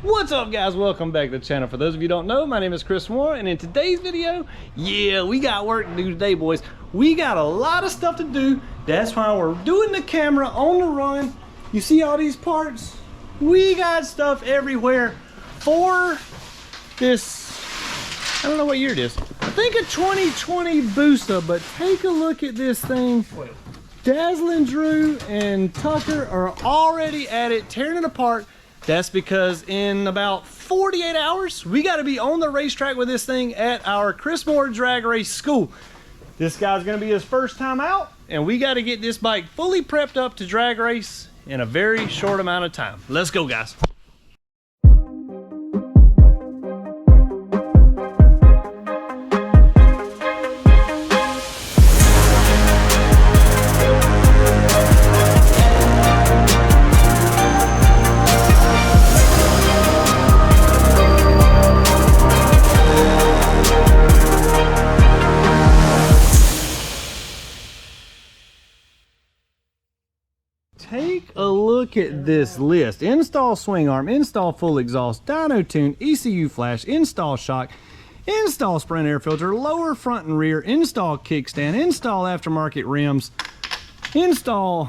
What's up, guys? Welcome back to the channel. For those of you who don't know, my name is Chris Moore, and in today's video, yeah, we got work to do today, boys. We got a lot of stuff to do. That's why we're doing the camera on the run. You see all these parts? We got stuff everywhere for this, I don't know what year it is. I think a 2020 Busa, but take a look at this thing. Dazzling Drew and Tucker are already at it, tearing it apart. That's because in about 48 hours, we got to be on the racetrack with this thing at our Chris Moore Drag Race School. This guy's going to be his first time out, and we got to get this bike fully prepped up to drag race in a very short amount of time. Let's go, guys. Take a look at this list. Install swing arm, install full exhaust, dyno tune, ECU flash, install shock, install sprint air filter, lower front and rear, install kickstand, install aftermarket rims, install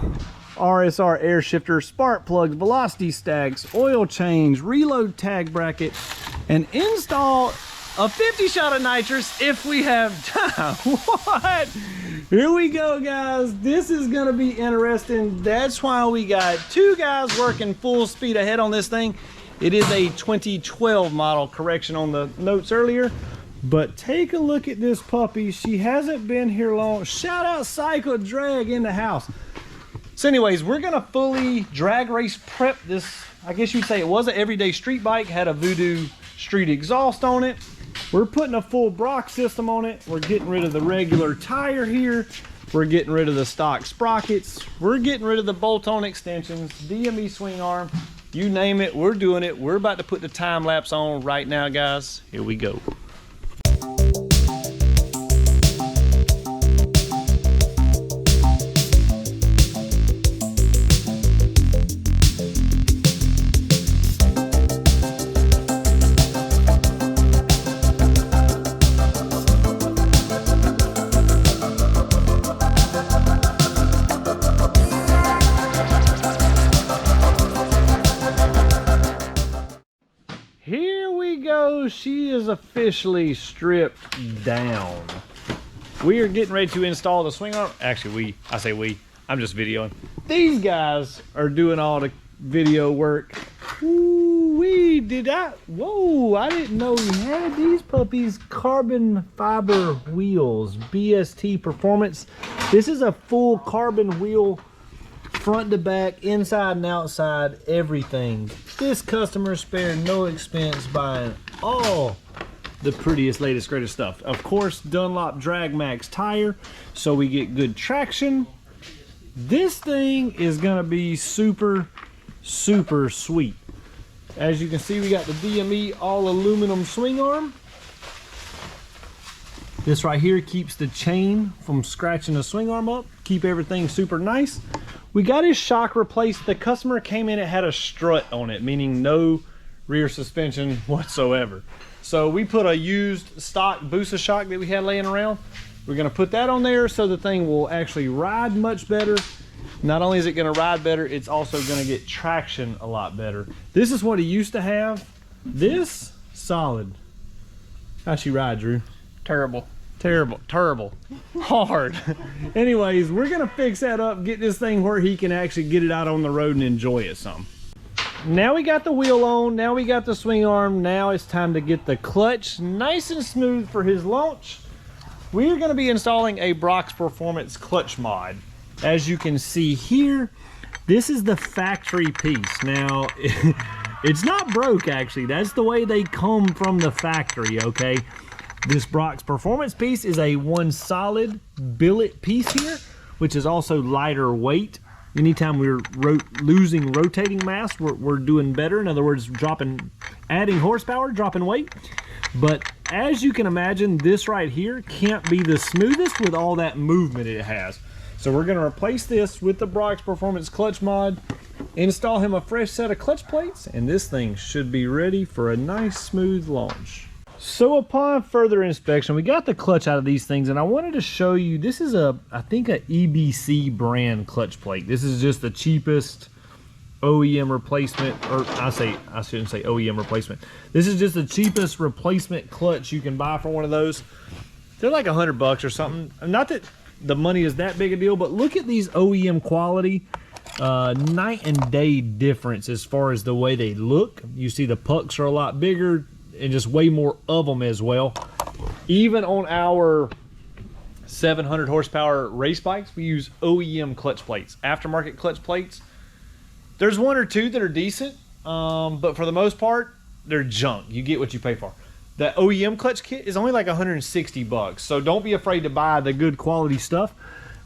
RSR air shifter, spark plugs, velocity stacks, oil change, reload tag bracket, and install a 50 shot of nitrous if we have time. What? Here we go, guys. This is gonna be interesting. That's why we got two guys working full speed ahead on this thing. It is a 2012 model, correction on the notes earlier, but take a look at this puppy. She hasn't been here long. Shout out Cycle Drag in the house. So anyways, we're gonna fully drag race prep this. I guess you'd say it was an everyday street bike, had a Voodoo street exhaust on it. We're putting a full Brock system on it. We're getting rid of the regular tire here. We're getting rid of the stock sprockets. We're getting rid of the bolt-on extensions, DME swing arm, you name it, we're doing it. We're about to put the time lapse on right now, guys. Here we go. Here we go. She is officially stripped down. We are getting ready to install the swing arm. Actually, I say we, I'm just videoing. These guys are doing all the video work. Whoa, I didn't know we had these puppies. Carbon fiber wheels, BST Performance. This is a full carbon wheel, front to back, inside and outside, everything. This customer spared no expense buying all the prettiest, latest, greatest stuff. Of course, Dunlop Drag Max tire, so we get good traction. This thing is gonna be super, super sweet. As you can see, we got the DME all aluminum swing arm. This right here keeps the chain from scratching the swing arm up, keep everything super nice. We got his shock replaced. The customer came in, it had a strut on it, meaning no rear suspension whatsoever. So we put a used stock Busa shock that we had laying around. We're gonna put that on there so the thing will actually ride much better. Not only is it gonna ride better, it's also gonna get traction a lot better. This is what he used to have. This, solid. How'd she ride, Drew? Terrible. Terrible, hard. Anyways, we're gonna fix that up, get this thing where he can actually get it out on the road and enjoy it some. Now we got the wheel on, now we got the swing arm, now it's time to get the clutch nice and smooth for his launch. We're gonna be installing a Brock's Performance clutch mod. As you can see here, this is the factory piece. Now, it's not broke actually, that's the way they come from the factory, okay? This Brock's Performance piece is a one solid billet piece here, which is also lighter weight. Anytime we're losing rotating mass, we're doing better. In other words, adding horsepower, dropping weight. But as you can imagine, this right here can't be the smoothest with all that movement it has. So we're gonna replace this with the Brock's Performance clutch mod. install him a fresh set of clutch plates, and this thing should be ready for a nice smooth launch. So upon further inspection, we got the clutch out of these things, and I wanted to show you, this is I think a EBC brand clutch plate. This is just the cheapest OEM replacement, or I shouldn't say OEM replacement. This is just the cheapest replacement clutch you can buy for one of those. They're like $100 or something. Not that the money is that big a deal, but look at these OEM quality. Night and day difference as far as the way they look. You see the pucks are a lot bigger and just way more of them as well. Even on our 700 horsepower race bikes, we use OEM clutch plates, aftermarket clutch plates. There's one or two that are decent, but for the most part, they're junk. You get what you pay for. That OEM clutch kit is only like 160 bucks, so don't be afraid to buy the good quality stuff.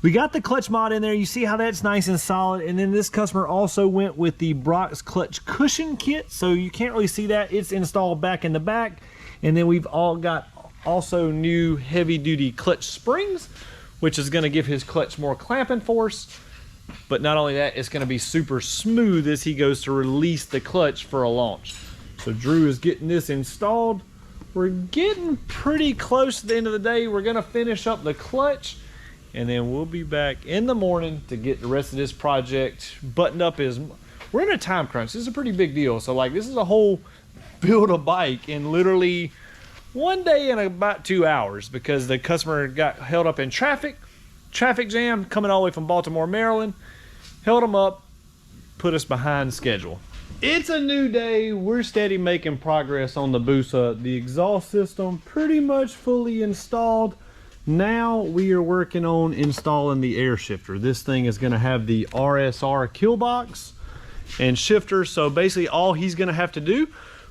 We got the clutch mod in there. You see how that's nice and solid. And then this customer also went with the Brock's clutch cushion kit, so you can't really see that. It's installed back in the back. And then we've all got also new heavy duty clutch springs, which is gonna give his clutch more clamping force. But not only that, it's gonna be super smooth as he goes to release the clutch for a launch. So Drew is getting this installed. We're getting pretty close to the end of the day. We're gonna finish up the clutch, and then we'll be back in the morning to get the rest of this project buttoned up. We're in a time crunch. This is a pretty big deal. So like, this is a whole build a bike in literally one day and about 2 hours, because the customer got held up in traffic jam coming all the way from Baltimore, Maryland, held them up, put us behind schedule. It's a new day. We're steady making progress on the Busa. The exhaust system pretty much fully installed. Now we are working on installing the air shifter. This thing is going to have the RSR kill box and shifter. So basically all he's going to have to do,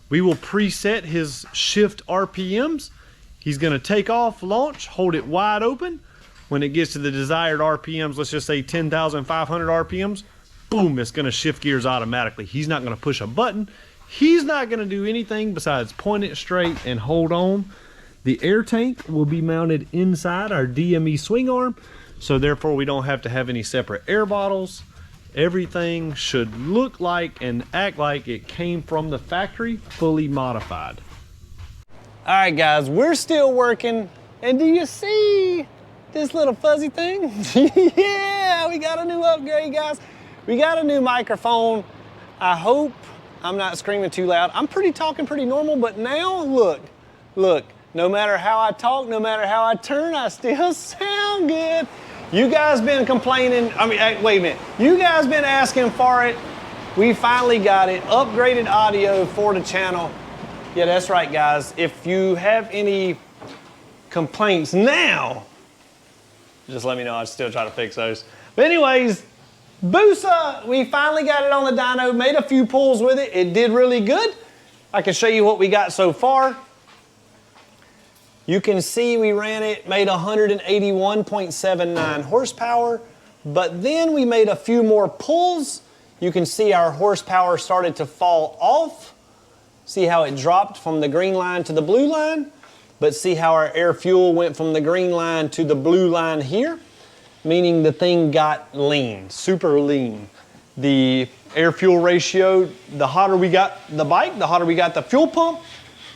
we will preset his shift RPMs. He's going to take off, launch, hold it wide open. When it gets to the desired RPMs, let's just say 10,500 RPMs, boom, it's going to shift gears automatically. He's not going to push a button. He's not going to do anything besides point it straight and hold on. The air tank will be mounted inside our DME swing arm, so therefore we don't have to have any separate air bottles. Everything should look like and act like it came from the factory, fully modified. All right, guys, we're still working, and do you see this little fuzzy thing? Yeah, we got a new upgrade, guys. We got a new microphone. I hope I'm not screaming too loud. I'm talking pretty normal, but now look. No matter how I talk, no matter how I turn, I still sound good. You guys been complaining, wait a minute. You guys been asking for it. We finally got it. Upgraded audio for the channel. Yeah, that's right, guys. If you have any complaints now, just let me know. I'll still try to fix those. But anyways, Busa, we finally got it on the dyno, made a few pulls with it. It did really good. I can show you what we got so far. You can see we ran it, made 181.79 horsepower, but then we made a few more pulls. You can see our horsepower started to fall off. See how it dropped from the green line to the blue line, but see how our air fuel went from the green line to the blue line here, meaning the thing got lean, super lean. The air fuel ratio, the hotter we got the bike, the hotter we got the fuel pump,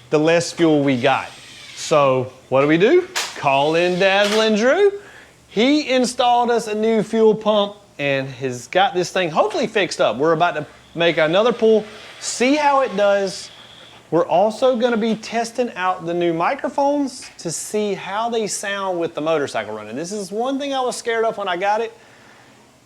the less fuel we got. So what do? Call in Dazzling Drew. He installed us a new fuel pump and has got this thing hopefully fixed up. We're about to make another pull, see how it does. We're also going to be testing out the new microphones to see how they sound with the motorcycle running. This is one thing I was scared of when I got it.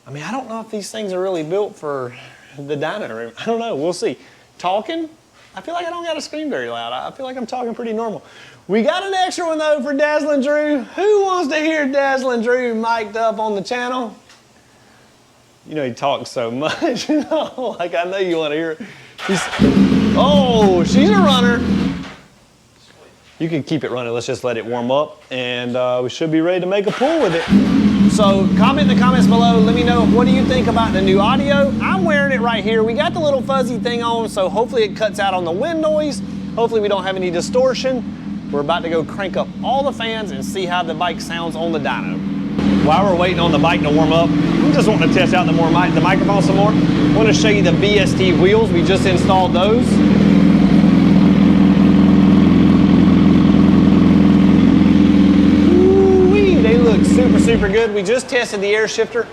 I don't know if these things are really built for the dyno. I don't know, we'll see. Talking, I feel like I don't got to scream very loud. I feel like I'm talking pretty normal. We got an extra one though for Dazzling Drew. Who wants to hear Dazzling Drew mic'd up on the channel? You know he talks so much. Like I know you want to hear it. Oh, she's a runner. You can keep it running. Let's just let it warm up and we should be ready to make a pull with it. So comment in the comments below. Let me know, what do you think about the new audio? I'm wearing it right here. We got the little fuzzy thing on, so hopefully it cuts out on the wind noise. Hopefully we don't have any distortion. We're about to go crank up all the fans and see how the bike sounds on the dyno. while we're waiting on the bike to warm up, I'm just wanting to test out the microphone some more. I want to show you the BST wheels. We just installed those. Ooh-wee, they look super, super good. We just tested the air shifter.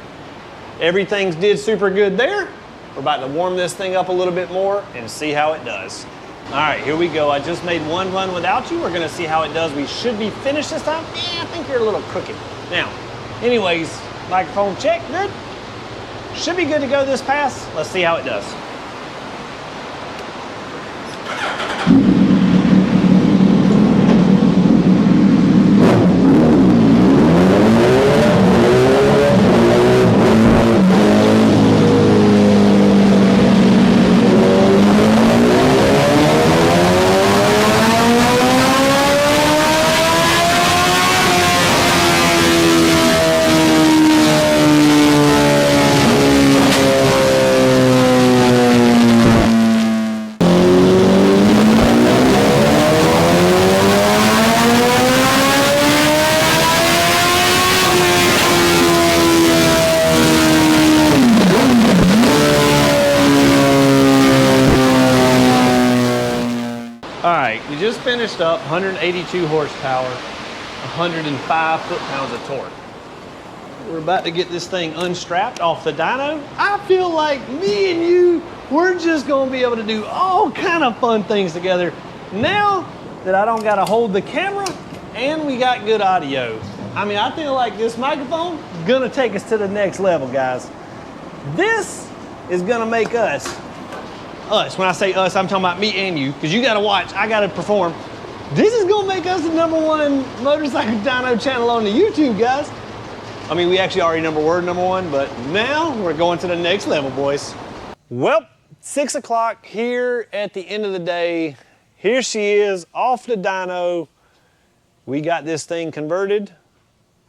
Everything did super good there. We're about to warm this thing up a little bit more and see how it does. All right, here we go. I just made one run without you. We're gonna see how it does. We should be finished this time. I think you're a little crooked. Now, anyways, microphone check, good. Should be good to go this pass. Let's see how it does. We just finished up 182 horsepower, 105 foot-pounds of torque. We're about to get this thing unstrapped off the dyno. I feel like me and you, we're just gonna be able to do all kind of fun things together now that I don't gotta hold the camera and we got good audio. I mean, I feel like this microphone gonna take us to the next level, guys. This is gonna make us, when I say us, I'm talking about me and you, because you gotta watch, I gotta perform. This is gonna make us the #1 motorcycle dyno channel on the YouTube, guys. I mean, we actually already were #1, but now we're going to the next level, boys. Well, 6 o'clock here at the end of the day. Here she is, off the dyno. We got this thing converted.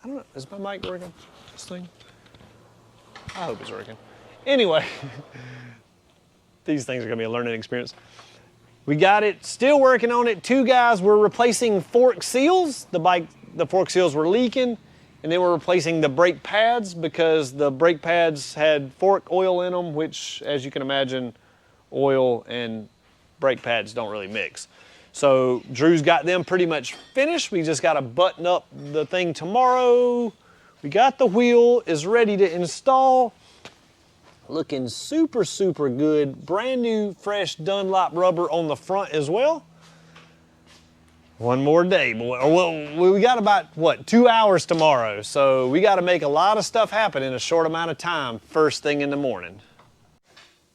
I don't know, is my mic working, this thing? I hope it's working. Anyway. These things are gonna be a learning experience. We got it, still working on it. 2 guys were replacing fork seals. The fork seals were leaking, and then we're replacing the brake pads because the brake pads had fork oil in them, which, as you can imagine, oil and brake pads don't really mix. So Drew's got them pretty much finished. We just gotta button up the thing tomorrow. We got the wheel, is ready to install. Looking super, super good. Brand new, fresh Dunlop rubber on the front as well. One more day, boy. Well, we got about, what, 2 hours tomorrow. So we got to make a lot of stuff happen in a short amount of time, first thing in the morning.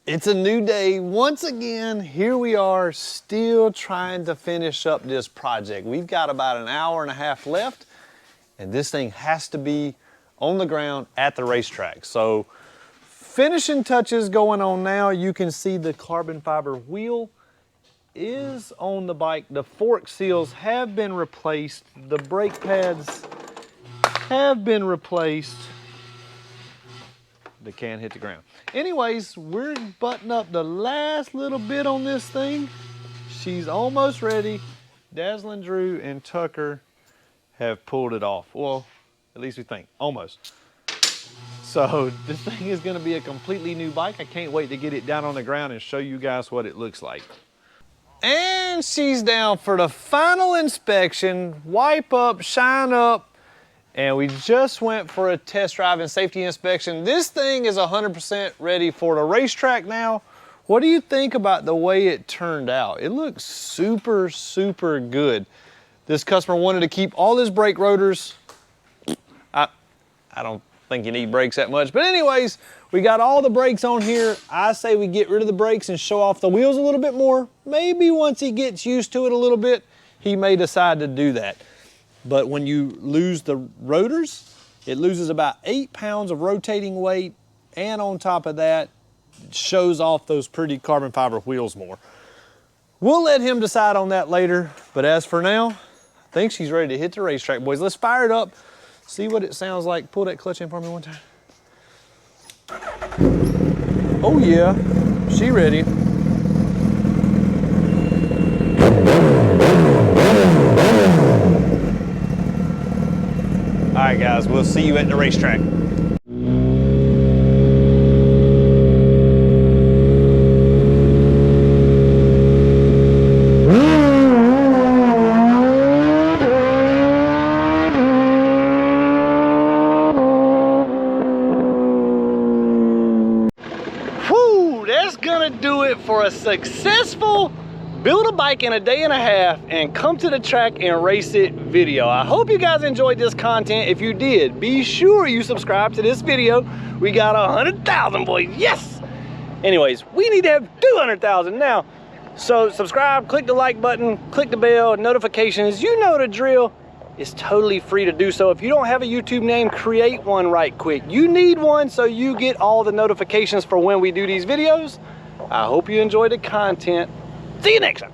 It's a new day. Once again, here we are, still trying to finish up this project. We've got about an hour and a half left, and this thing has to be on the ground at the racetrack. So, finishing touches going on now. You can see the carbon fiber wheel is on the bike. The fork seals have been replaced. The brake pads have been replaced. They can't hit the ground. Anyways, we're buttoning up the last little bit on this thing. She's almost ready. Dazzling Drew and Tucker have pulled it off. Well, at least we think, almost. So this thing is gonna be a completely new bike. I can't wait to get it down on the ground and show you guys what it looks like. And she's down for the final inspection, wipe up, shine up, and we just went for a test drive and safety inspection. This thing is 100% ready for the racetrack now. What do you think about the way it turned out? It looks super, super good. This customer wanted to keep all his brake rotors. I don't think you need brakes that much, but anyways, we got all the brakes on here. I say we get rid of the brakes and show off the wheels a little bit more. Maybe once he gets used to it a little bit, he may decide to do that. But when you lose the rotors, it loses about 8 pounds of rotating weight, and on top of that, it shows off those pretty carbon fiber wheels more. We'll let him decide on that later, but as for now, I think she's ready to hit the racetrack, boys. Let's fire it up. See what it sounds like. Pull that clutch in for me one time. Oh yeah, she ready. All right, guys. guys. We'll see you at the racetrack. That's gonna do it for a successful build a bike in a day and a half and come to the track and race it video. I hope you guys enjoyed this content. If you did, be sure you subscribe to this video. We got 100,000, boys. Yes! Anyways, we need to have 200,000 now. So subscribe, click the like button, click the bell, notifications. You know the drill. It's totally free to do so. If you don't have a YouTube name, create one right quick. You need one so you get all the notifications for when we do these videos. I hope you enjoyed the content. See you next time.